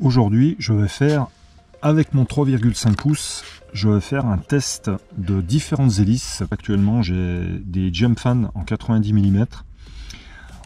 Aujourd'hui, je vais faire, avec mon 3,5 pouces, je vais faire un test de différentes hélices. Actuellement, j'ai des Gemfan en 90 mm,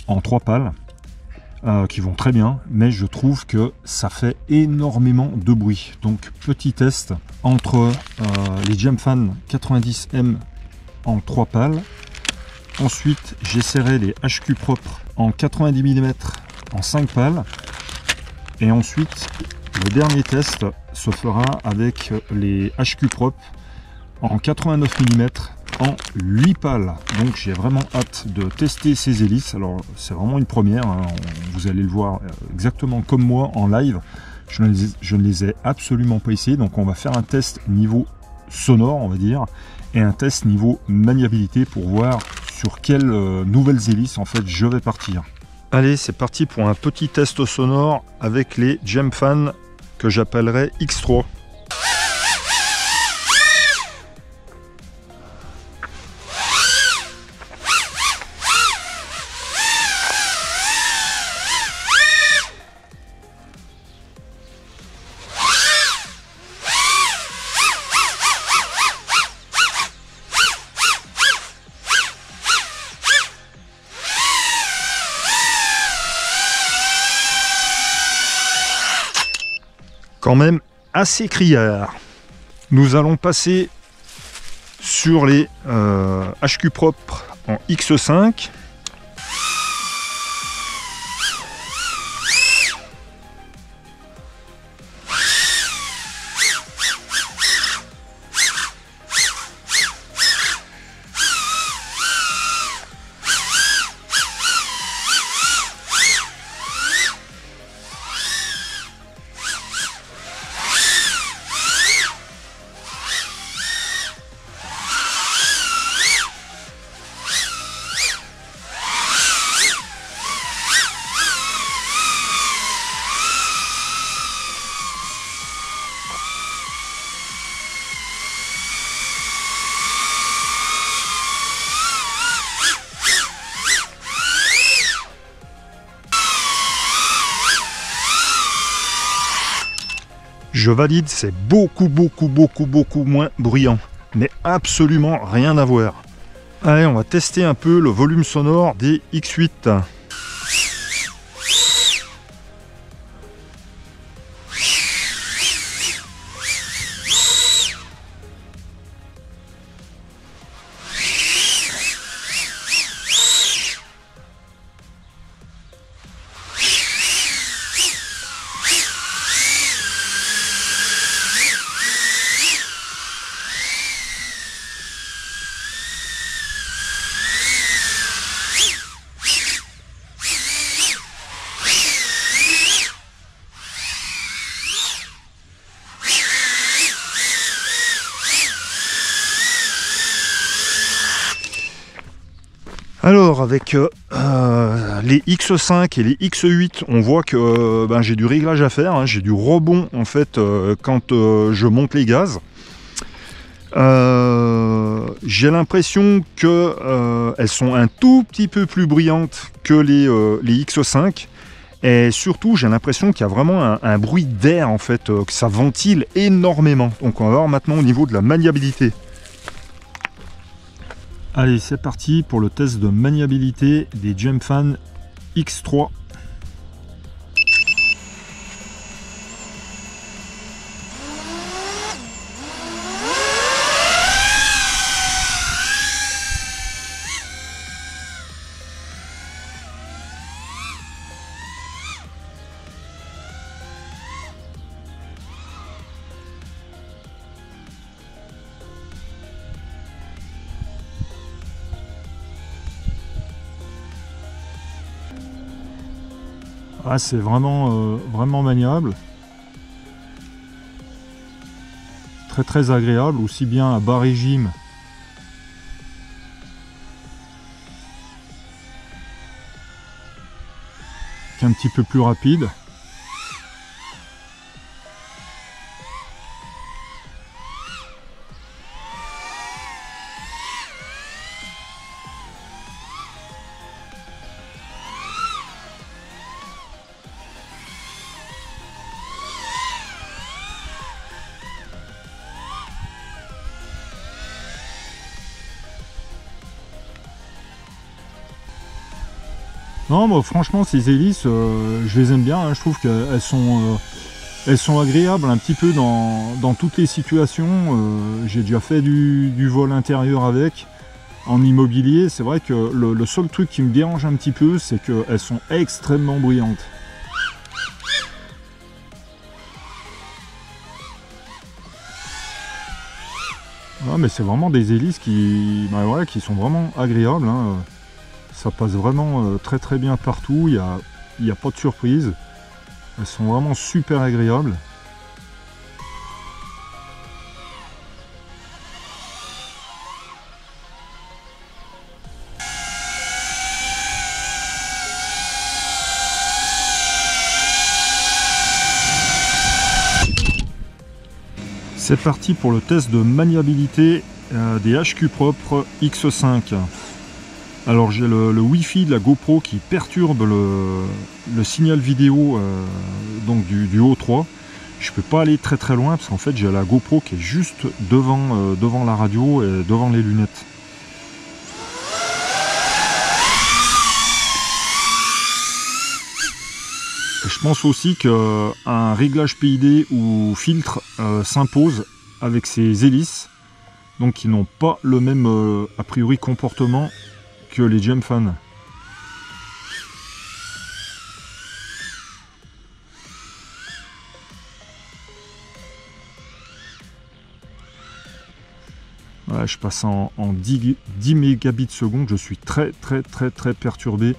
en 3 pales, qui vont très bien, mais je trouve que ça fait énormément de bruit. Donc, petit test entre les Gemfan 90M en 3 pales. Ensuite, j'essaierai les HQ propres en 90 mm en 5 pales. Et ensuite, le dernier test se fera avec les HQ Prop en 89 mm en 8 pales. Donc j'ai vraiment hâte de tester ces hélices. Alors c'est vraiment une première, hein. Vous allez le voir exactement comme moi en live. Je ne les ai absolument pas essayés. Donc on va faire un test niveau sonore, on va dire, et un test niveau maniabilité pour voir sur quelles nouvelles hélices en fait je vais partir. Allez, c'est parti pour un petit test sonore avec les Gemfan que j'appellerai X3. Quand même assez criard. Nous allons passer sur les HQ propres en X5. Je valide, c'est beaucoup moins bruyant, mais absolument rien à voir. Allez, on va tester un peu le volume sonore des X8. Alors avec les X5 et les X8, on voit que j'ai du réglage à faire, hein, j'ai du rebond en fait quand je monte les gaz. J'ai l'impression que elles sont un tout petit peu plus bruyantes que les X5. Et surtout, j'ai l'impression qu'il y a vraiment un bruit d'air en fait, que ça ventile énormément. Donc on va voir maintenant au niveau de la maniabilité. Allez, c'est parti pour le test de maniabilité des Gemfan X3. Ah, c'est vraiment, vraiment maniable. Très agréable, aussi bien à bas régime qu'un petit peu plus rapide. Non, moi franchement ces hélices, je les aime bien, hein. Je trouve qu'elles sont agréables un petit peu dans toutes les situations. J'ai déjà fait du vol intérieur avec, en immobilier. C'est vrai que le seul truc qui me dérange un petit peu, c'est qu'elles sont extrêmement bruyantes. Ouais, mais c'est vraiment des hélices qui sont vraiment agréables, hein. Ça passe vraiment très très bien partout, il n'y a pas de surprise. Elles sont vraiment super agréables. C'est parti pour le test de maniabilité des HQ Propre X5. Alors j'ai le Wi-Fi de la GoPro qui perturbe le signal vidéo donc du O3. Je peux pas aller très très loin parce qu'en fait j'ai la GoPro qui est juste devant la radio et devant les lunettes. Et je pense aussi qu'un réglage PID ou filtre s'impose avec ces hélices, donc qui n'ont pas le même a priori comportement que les Gemfan. Ouais, je passe en 10 mégabits seconde, je suis très perturbé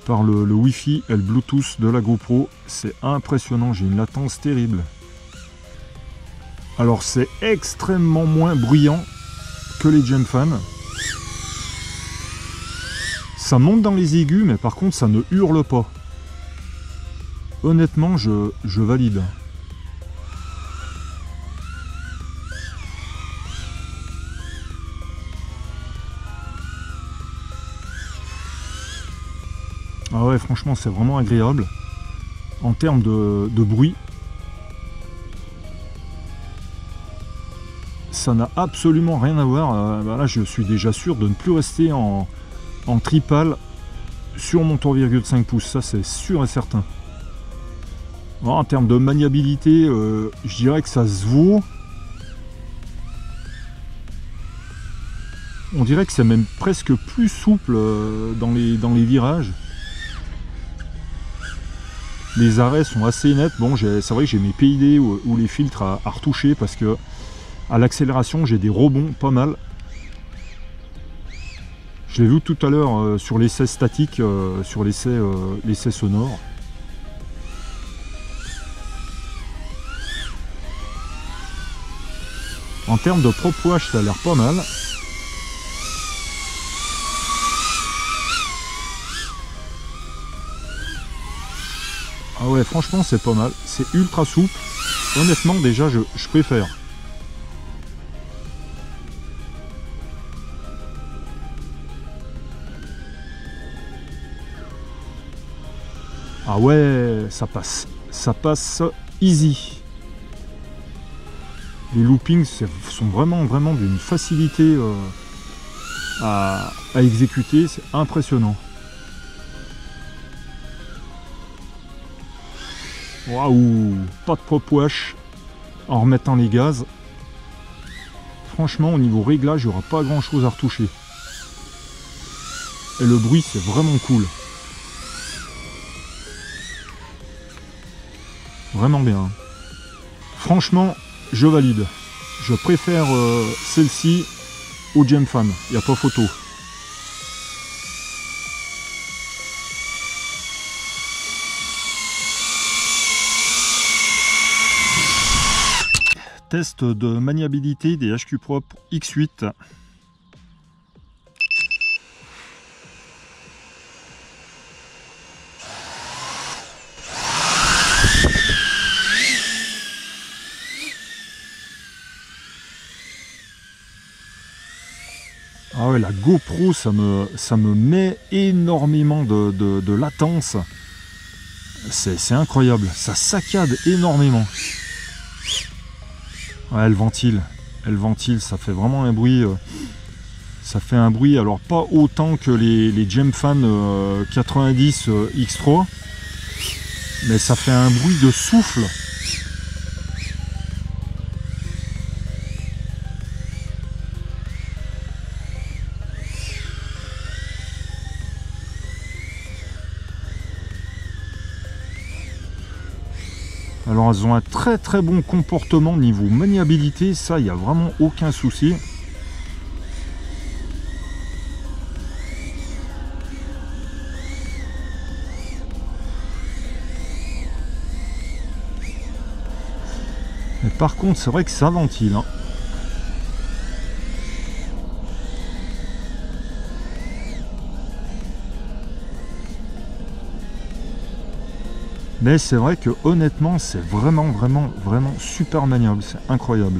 par le Wi-Fi et le Bluetooth de la GoPro. C'est impressionnant, j'ai une latence terrible. Alors c'est extrêmement moins bruyant que les Gemfan. Ça monte dans les aigus, mais par contre ça ne hurle pas. Honnêtement, je valide. Ah ouais, franchement, c'est vraiment agréable. En termes de bruit, ça n'a absolument rien à voir. Là, je suis déjà sûr de ne plus rester en tripale sur mon 3,5 pouces. Ça, c'est sûr et certain. Alors, en termes de maniabilité, je dirais que ça se vaut. On dirait que c'est même presque plus souple dans les virages. Les arrêts sont assez nets. Bon, c'est vrai que j'ai mes PID ou les filtres à retoucher parce que à l'accélération j'ai des rebonds pas mal. Je l'ai vu tout à l'heure sur l'essai statique, sur l'essai sonore. En termes de prop wash, ça a l'air pas mal. Ah ouais, franchement c'est pas mal, c'est ultra souple. Honnêtement déjà je préfère. Ah ouais, ça passe easy. Les loopings sont vraiment d'une facilité à exécuter, c'est impressionnant. Waouh, pas de prop wash en remettant les gaz. Franchement, au niveau réglage, il n'y aura pas grand chose à retoucher. Et le bruit, c'est vraiment cool. Vraiment bien. Franchement, je valide. Je préfère celle-ci au Gemfan. Il n'y a pas photo. Test de maniabilité des HQ Propre X8. Ah ouais, la GoPro, ça me met énormément de latence. C'est incroyable, ça saccade énormément. Ouais, elle ventile, ça fait vraiment un bruit. Ça fait un bruit, alors pas autant que les Gemfan 90 X3, mais ça fait un bruit de souffle. Alors elles ont un très très bon comportement niveau maniabilité, ça il n'y a vraiment aucun souci. Mais par contre c'est vrai que ça ventile, hein. Mais c'est vrai que honnêtement c'est vraiment super maniable, c'est incroyable.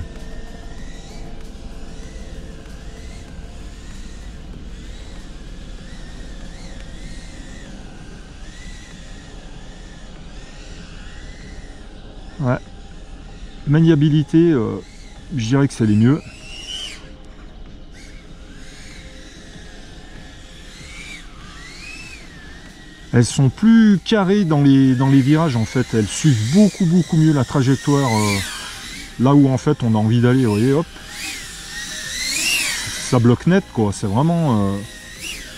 Ouais. Maniabilité, je dirais que c'est les mieux. Elles sont plus carrées dans les virages en fait, elles suivent beaucoup mieux la trajectoire là où en fait on a envie d'aller, vous voyez, hop. Ça bloque net quoi, c'est vraiment...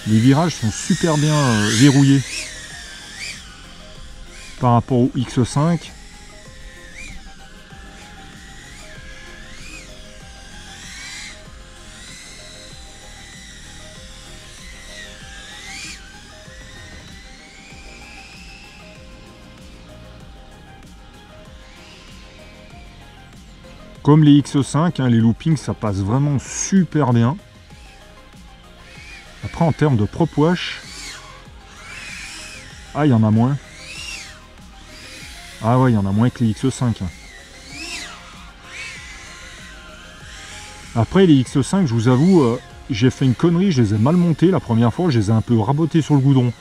les virages sont super bien verrouillés par rapport au X5. Comme les X5, hein, les loopings ça passe vraiment super bien. Après en termes de prop wash, ah il y en a moins. Ah ouais, il y en a moins que les X5. Hein. Après les X5, je vous avoue, j'ai fait une connerie, je les ai mal montés la première fois, je les ai un peu rabotés sur le goudron.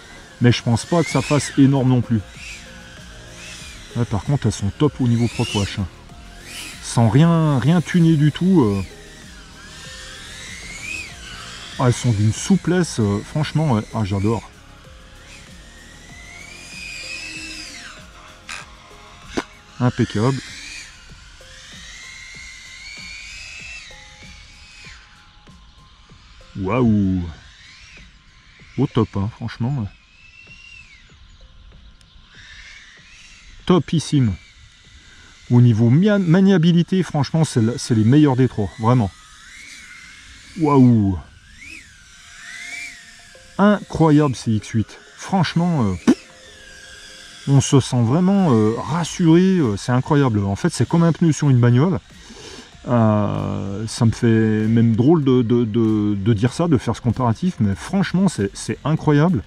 Mais je pense pas que ça fasse énorme non plus. Ouais, par contre elles sont top au niveau prop wash. Hein. Sans rien tuner du tout. Ah, elles sont d'une souplesse, franchement, ouais. Ah, j'adore. Impeccable. Waouh. Au top, hein, franchement. Topissime. Au niveau maniabilité, franchement, c'est les meilleurs des trois, vraiment. Waouh! Incroyable ces X8. Franchement, on se sent vraiment rassuré, c'est incroyable. En fait, c'est comme un pneu sur une bagnole. Ça me fait même drôle de dire ça, de faire ce comparatif, mais franchement, c'est incroyable.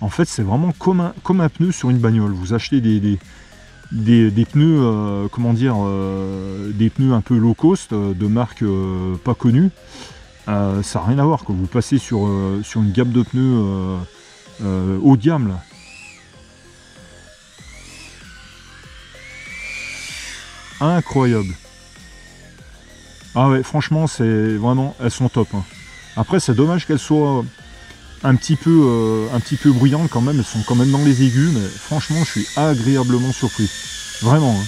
En fait, c'est vraiment comme un pneu sur une bagnole. Vous achetez des pneus, comment dire, des pneus un peu low cost, de marque pas connue, ça n'a rien à voir quand vous passez sur une gamme de pneus haut de gamme là. Incroyable. Ah ouais, franchement c'est vraiment, elles sont top. Hein. Après c'est dommage qu'elles soient un petit peu bruyantes quand même, elles sont quand même dans les aigus, mais franchement je suis agréablement surpris. Vraiment. Hein.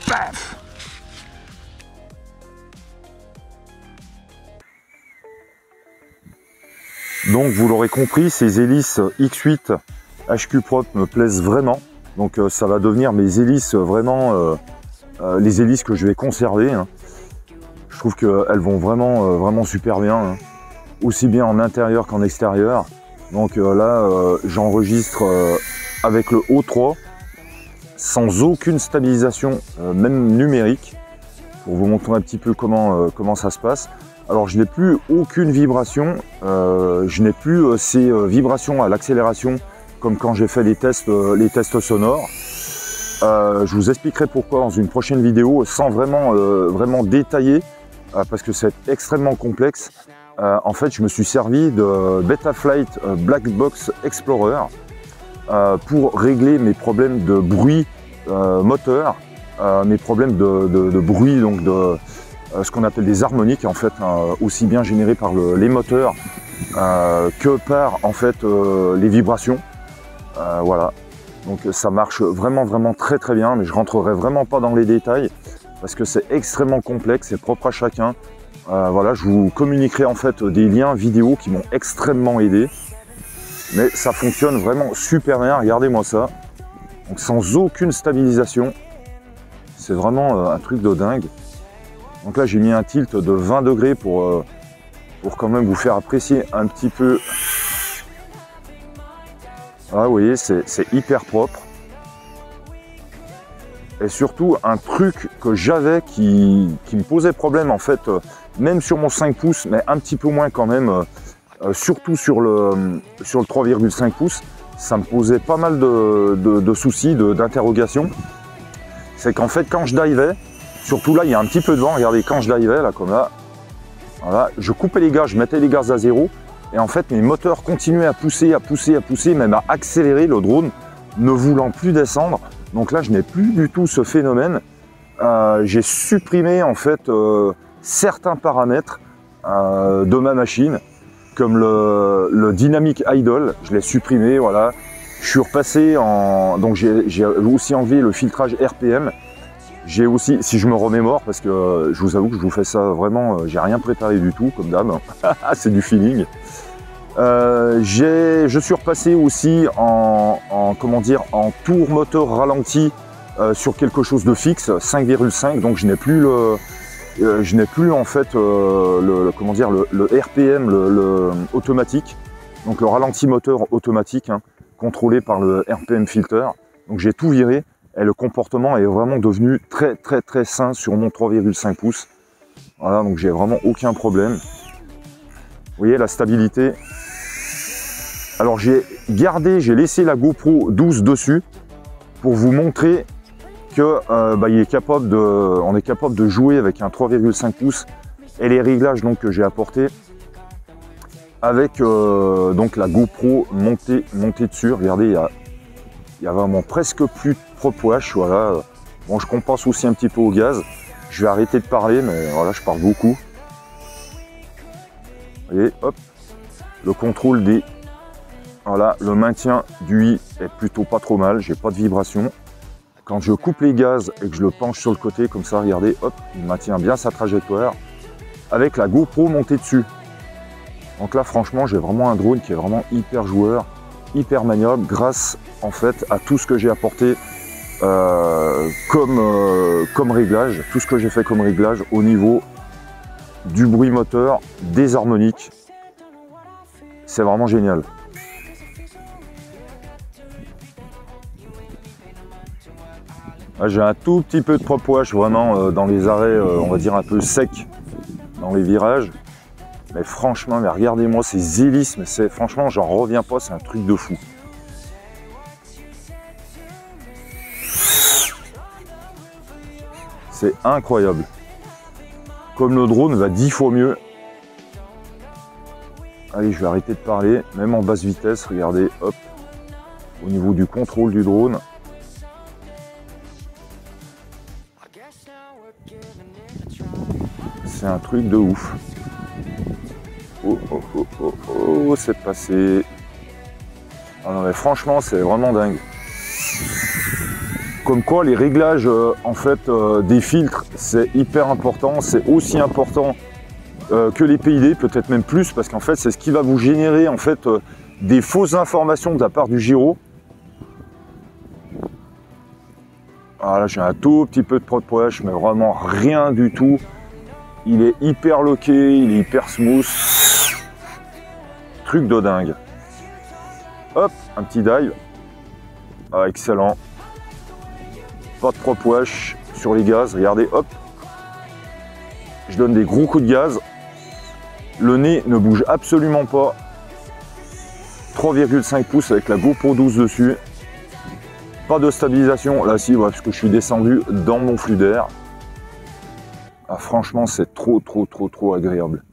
Paf. Donc vous l'aurez compris, ces hélices X8 HQ Prop me plaisent vraiment. Donc ça va devenir mes hélices vraiment, les hélices que je vais conserver. Hein. Je trouve qu'elles vont vraiment super bien, hein. Aussi bien en intérieur qu'en extérieur. Donc là, j'enregistre avec le O3, sans aucune stabilisation, même numérique, pour vous montrer un petit peu comment ça se passe. Alors je n'ai plus aucune vibration, je n'ai plus ces vibrations à l'accélération, comme quand j'ai fait les tests sonores. Je vous expliquerai pourquoi dans une prochaine vidéo, sans vraiment détailler, parce que c'est extrêmement complexe. En fait, je me suis servi de Betaflight Black Box Explorer pour régler mes problèmes de bruit moteur, mes problèmes de bruit, donc ce qu'on appelle des harmoniques, en fait, aussi bien générées par les moteurs que par en fait les vibrations. Voilà. Donc ça marche vraiment très très bien, mais je rentrerai vraiment pas dans les détails parce que c'est extrêmement complexe, c'est propre à chacun. Voilà, je vous communiquerai en fait des liens vidéo qui m'ont extrêmement aidé. Mais ça fonctionne vraiment super bien, regardez-moi ça. Donc sans aucune stabilisation. C'est vraiment un truc de dingue. Donc là j'ai mis un tilt de 20 degrés pour quand même vous faire apprécier un petit peu. Ah, vous voyez, c'est hyper propre. Et surtout, un truc que j'avais qui me posait problème, en fait, même sur mon 5 pouces, mais un petit peu moins quand même, surtout sur le 3,5 pouces, ça me posait pas mal de soucis, d'interrogations. C'est qu'en fait, quand je divais, surtout là, il y a un petit peu de vent, regardez, quand je divais, là, comme là, voilà, je coupais les gaz, je mettais les gaz à zéro, et en fait, mes moteurs continuaient à pousser, même à accélérer, le drone ne voulant plus descendre. Donc là, je n'ai plus du tout ce phénomène. J'ai supprimé en fait certains paramètres de ma machine, comme le Dynamic Idle. Je l'ai supprimé, voilà. Je suis repassé en... Donc j'ai aussi enlevé le filtrage RPM. J'ai aussi, si je me remémore, parce que je vous avoue que je vous fais ça vraiment, j'ai rien préparé du tout, comme d'hab. C'est du feeling. Je suis repassé aussi comment dire, en tour moteur ralenti sur quelque chose de fixe, 5,5. Donc je n'ai plus en fait comment dire, le RPM, le automatique, donc le ralenti moteur automatique, hein, contrôlé par le RPM filter. Donc j'ai tout viré et le comportement est vraiment devenu très sain sur mon 3,5 pouces. Voilà, donc j'ai vraiment aucun problème. Vous voyez la stabilité. Alors j'ai laissé la GoPro 12 dessus pour vous montrer que on est capable de jouer avec un 3,5 pouces et les réglages donc que j'ai apportés avec donc la GoPro montée dessus. Regardez, il y a vraiment presque plus de prop wash, voilà. Bon, je compense aussi un petit peu au gaz. Je vais arrêter de parler, mais voilà, je parle beaucoup. Vous voyez, hop, le contrôle des... Voilà, le maintien du i est plutôt pas trop mal, j'ai pas de vibration. Quand je coupe les gaz et que je le penche sur le côté, comme ça, regardez, hop, il maintient bien sa trajectoire avec la GoPro montée dessus. Donc là, franchement, j'ai vraiment un drone qui est vraiment hyper joueur, hyper maniable, grâce en fait à tout ce que j'ai apporté comme réglage, tout ce que j'ai fait comme réglage au niveau du bruit moteur, des harmoniques. C'est vraiment génial. J'ai un tout petit peu de prop wash vraiment dans les arrêts, on va dire un peu secs dans les virages. Mais franchement, mais regardez-moi ces hélices, mais franchement, j'en reviens pas, c'est un truc de fou. C'est incroyable. Comme le drone va 10 fois mieux. Allez, je vais arrêter de parler, même en basse vitesse, regardez, hop, au niveau du contrôle du drone. C'est un truc de ouf. Oh, c'est passé. Ah non mais franchement, c'est vraiment dingue. Comme quoi les réglages en fait des filtres, c'est hyper important, c'est aussi important que les PID, peut-être même plus, parce qu'en fait c'est ce qui va vous générer en fait des fausses informations de la part du gyro. Voilà, j'ai un tout petit peu de prod wash, mais vraiment rien du tout. Il est hyper loqué, il est hyper smooth. Truc de dingue. Hop, un petit dive. Ah, excellent. Pas de prop wash sur les gaz. Regardez, hop. Je donne des gros coups de gaz. Le nez ne bouge absolument pas. 3,5 pouces avec la GoPro 12 dessus. Pas de stabilisation. Là, si, ouais, parce que je suis descendu dans mon flux d'air. Ah, franchement, c'est trop agréable.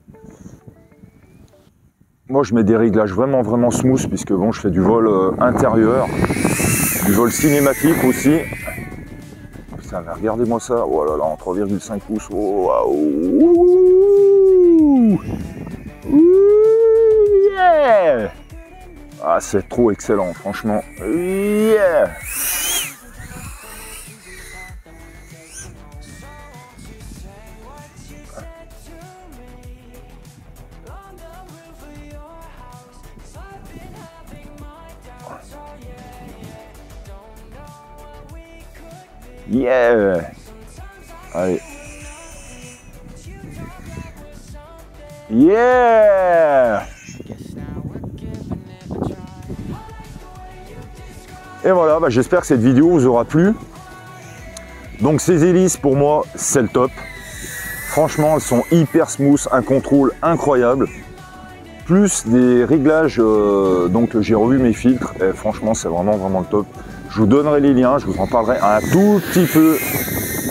Moi, je mets des réglages vraiment smooth, puisque bon, je fais du vol intérieur, du vol cinématique aussi. putain, mais regardez-moi ça. Oh là là, en 3,5 pouces. Oh, ouh, yeah. Ah, c'est trop excellent, franchement. Yeah. Yeah. Allez. Yeah. Et voilà, bah, j'espère que cette vidéo vous aura plu. Donc ces hélices, pour moi, c'est le top. Franchement, elles sont hyper smooth, un contrôle incroyable. Plus des réglages, donc j'ai revu mes filtres, et franchement, c'est vraiment le top. Je vous donnerai les liens, je vous en parlerai un tout petit peu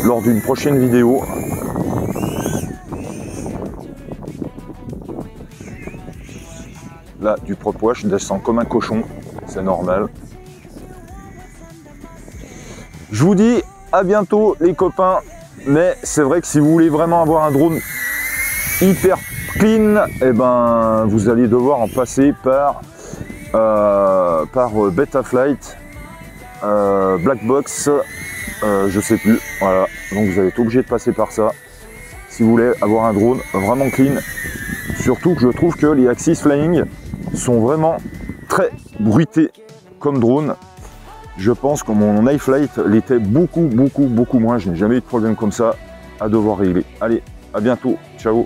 lors d'une prochaine vidéo. Là, du prop wash, je descends comme un cochon, c'est normal. Je vous dis à bientôt les copains, mais c'est vrai que si vous voulez vraiment avoir un drone hyper clean, eh ben, vous allez devoir en passer par Betaflight, Black Box, je sais plus, voilà, donc vous allez être obligé de passer par ça si vous voulez avoir un drone vraiment clean. Surtout que je trouve que les Axis Flying sont vraiment très bruités comme drone. Je pense que mon iFlight l'était beaucoup moins. Je n'ai jamais eu de problème comme ça à devoir régler. Allez, à bientôt, ciao.